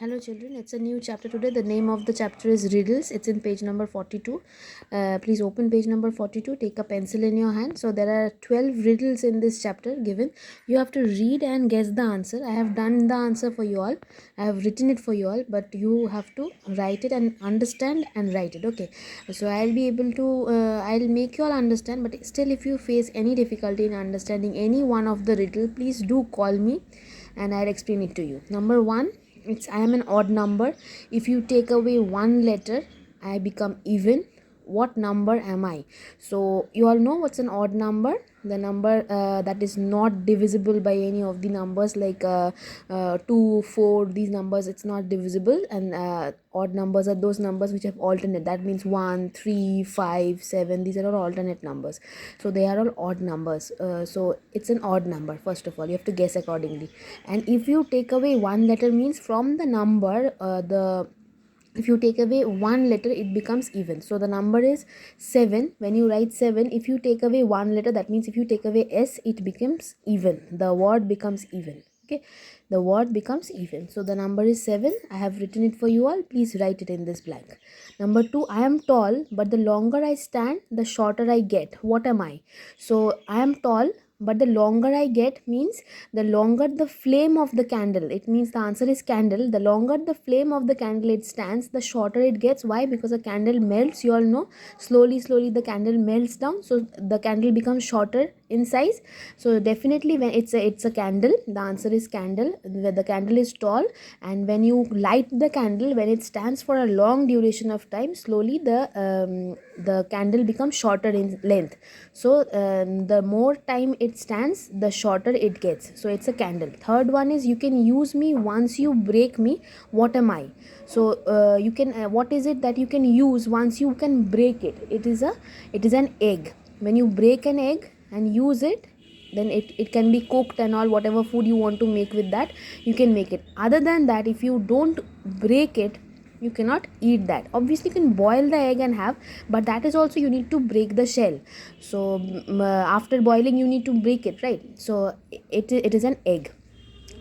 Hello children, it's a new chapter today. The name of the chapter is Riddles. It's in page number 42. Please open page number 42. Take a pencil in your hand. So there are 12 riddles in this chapter given. You have to read and guess the answer. I have done the answer for you all. I have written it for you all, but you have to write it and understand and write it. Okay. So I'll be able to, I'll make you all understand, but still if you face any difficulty in understanding any one of the riddle, please do call me and I'll explain it to you. Number one, I am an odd number. If you take away one letter, I become even. What number am I? So you all know what's an odd number. The number that is not divisible by any of the numbers like 2, 4, these numbers, it's not divisible. And odd numbers are those numbers which have alternate. That means 1, 3, 5, 7, these are all alternate numbers. So they are all odd numbers. So it's an odd number. First of all, you have to guess accordingly. And if you take away one letter, means from the number if you take away one letter, it becomes even. So the number is 7. When you write 7, if you take away one letter, that means if you take away S, it becomes even. The word becomes even. Okay, the word becomes even. So the number is 7. I have written it for you all. Please write it in this blank. Number 2, I am tall, but the longer I stand, the shorter I get. What am I? So I am tall, but the longer I get means the longer the flame of the candle. It means the answer is candle. The longer the flame of the candle it stands, the shorter it gets. Why? Because a candle melts, you all know. Slowly the candle melts down, so the candle becomes shorter in size. So definitely when it's a candle, the answer is candle. Where the candle is tall, and when you light the candle, when it stands for a long duration of time, slowly the candle becomes shorter in length. So the more time it stands, the shorter it gets. So it's a candle. Third one is, you can use me once you break me. What am I? So you can what is it that you can use once you can break it? It is an egg. When you break an egg and use it, then it can be cooked and all. Whatever food you want to make with that, you can make it. Other than that, if you don't break it, you cannot eat that. Obviously you can boil the egg and have, but that is also, you need to break the shell. So after boiling you need to break it, right? So it is an egg.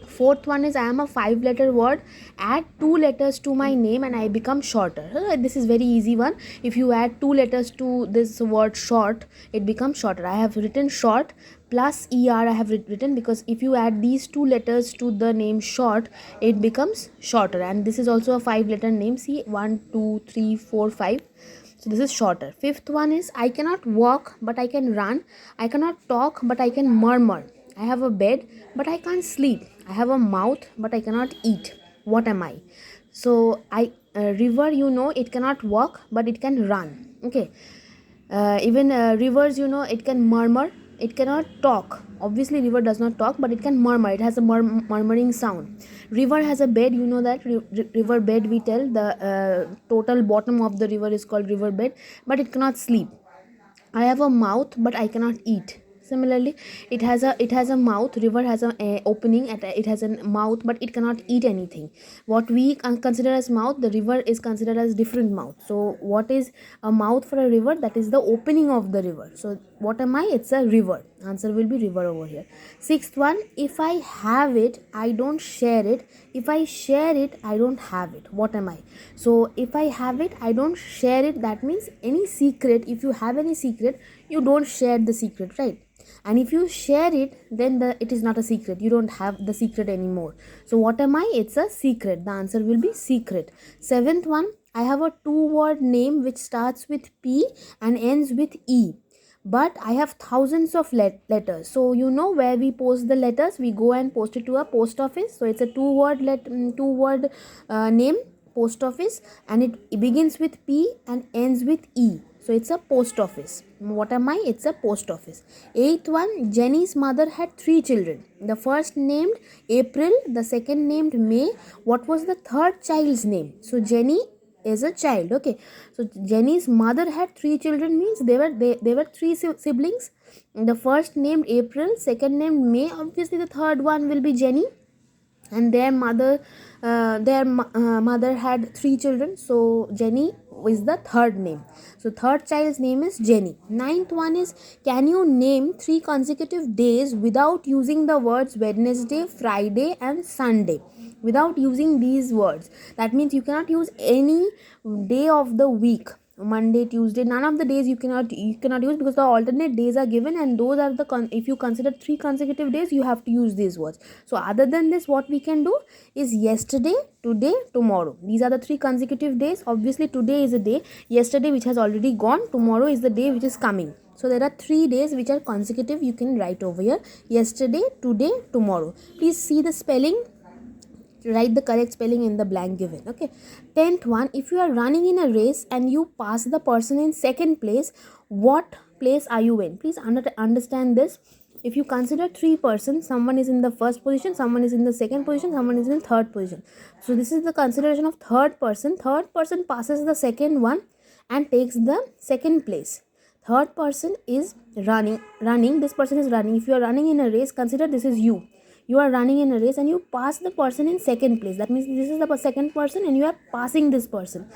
Fourth one is, I am a 5-letter word. Add 2 letters to my name and I become shorter. This is very easy one. If you add 2 letters to this word short, it becomes shorter. I have written short plus er I have written, because if you add these 2 letters to the name short, it becomes shorter. And this is also a 5-letter name. See, 1, 2, 3, 4, 5. So this is shorter. Fifth one is, I cannot walk but I can run. I cannot talk but I can murmur. I have a bed but I can't sleep. I have a mouth but I cannot eat. What am I? So river, you know, it cannot walk but it can run. Okay. Even rivers, you know, it can murmur. It cannot talk. Obviously river does not talk, but it can murmur. It has a murmuring sound. River has a bed, you know that. River bed, we tell. The total bottom of the river is called river bed, but it cannot sleep. I have a mouth but I cannot eat. Similarly, it has a mouth. River has a opening, it has a mouth, but it cannot eat anything. What we consider as mouth, the river is considered as different mouth. So what is a mouth for a river? That is the opening of the river. So what am I? It's a river. Answer will be river over here. Sixth one, if I have it, I don't share it. If I share it, I don't have it. What am I? So if I have it, I don't share it. That means any secret, if you have any secret, you don't share the secret, right? And if you share it, then it is not a secret. You don't have the secret anymore. So what am I? It's a secret. The answer will be secret. Seventh one, I have a 2-word name which starts with P and ends with E. But I have thousands of letters. So you know where we post the letters? We go and post it to a post office. So it's a 2-word name, post office, and it begins with P and ends with E. So it's a post office. What am I? It's a post office. Eighth one, Jenny's mother had 3 children. The first named April, the second named May. What was the third child's name? So Jenny is a child. Okay, so Jenny's mother had 3 children, means they were 3 siblings. The first named April, second named May. Obviously the third one will be Jenny, and their mother had 3 children, so Jenny is the third name. So third child's name is Jenny. Ninth one is, can you name 3 consecutive days without using the words Wednesday, Friday and Sunday? without using these words. That means you cannot use any day of the week, Monday, Tuesday, none of the days you cannot use, because the alternate days are given, and those are the if you consider 3 consecutive days, you have to use these words. So other than this, what we can do is yesterday, today, tomorrow. These are the 3 consecutive days. Obviously today is a day, yesterday which has already gone, tomorrow is the day which is coming. So there are 3 days which are consecutive. You can write over here: yesterday, today, tomorrow. Please see the spelling, write the correct spelling in the blank given. Okay. 10th one, if you are running in a race and you pass the person in second place, what place are you in? Please understand this. If you consider 3 persons, someone is in the first position, someone is in the second position, someone is in third position. So this is the consideration of third person. Third person passes the second one and takes the second place. Third person is running, this person is running. If you are running in a race, consider this is you are running in a race and you pass the person in second place. That means this is the second person and you are passing this person.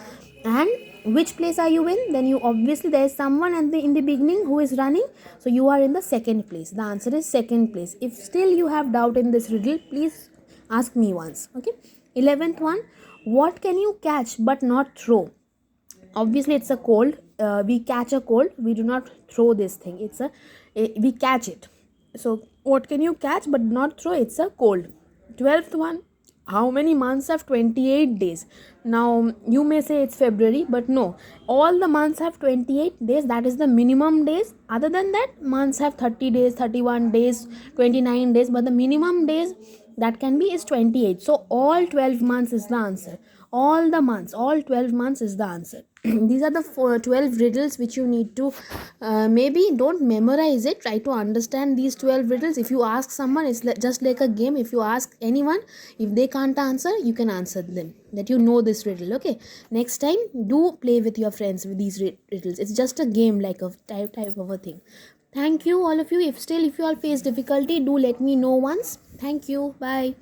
And which place are you in? Then you obviously, there is someone in the beginning who is running, so you are in the second place. The answer is second place. If still you have doubt in this riddle, please ask me once. Okay. 11th one, what can you catch but not throw? Obviously it's a cold. We catch a cold, we do not throw this thing. We catch it. So what can you catch but not throw? It's a cold. 12th one, how many months have 28 days? Now you may say it's February, but no, all the months have 28 days. That is the minimum days. Other than that, months have 30 days, 31 days, 29 days, but the minimum days that can be is 28. So all 12 months is the answer. All the months, all 12 months is the answer. These are the 12 riddles which you need to maybe don't memorize it, try to understand these 12 riddles. If you ask someone, it's just like a game. If you ask anyone, if they can't answer, you can answer them, that you know this riddle. Okay, next time do play with your friends with these riddles. It's just a game, like a type of a thing. Thank you all of you. If you all face difficulty, do let me know once. Thank you. Bye.